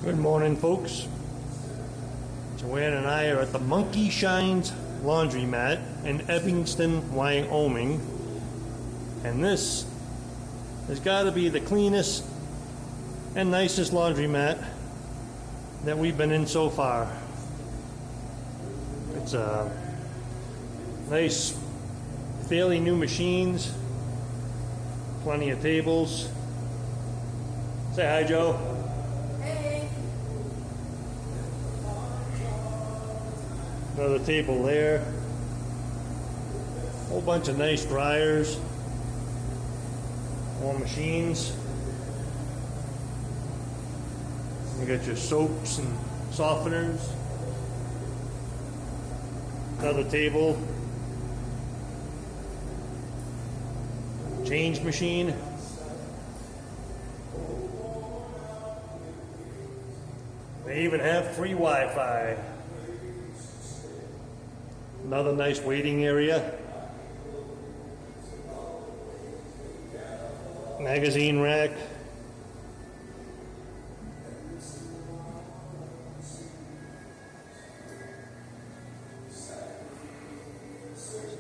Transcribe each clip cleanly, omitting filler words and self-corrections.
Good morning, folks. Joanne and I are at the Monkey Shines Laundromat in Evanston, Wyoming. And this has got to be the cleanest and nicest laundromat that we've been in so far. It's a nice, fairly new machines, plenty of tables. Say hi, Joe. Another table there. Whole bunch of nice dryers. More machines. You got your soaps and softeners. Another table. Change machine. They even have free Wi-Fi. Another nice waiting area. Magazine rack.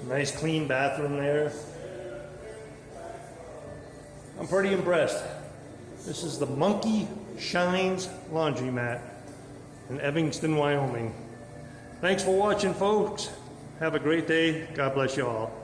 Nice clean bathroom there. I'm pretty impressed. This is the Monkey Shines Laundromat in Evanston, Wyoming. Thanks for watching, folks. Have a great day. God bless you all.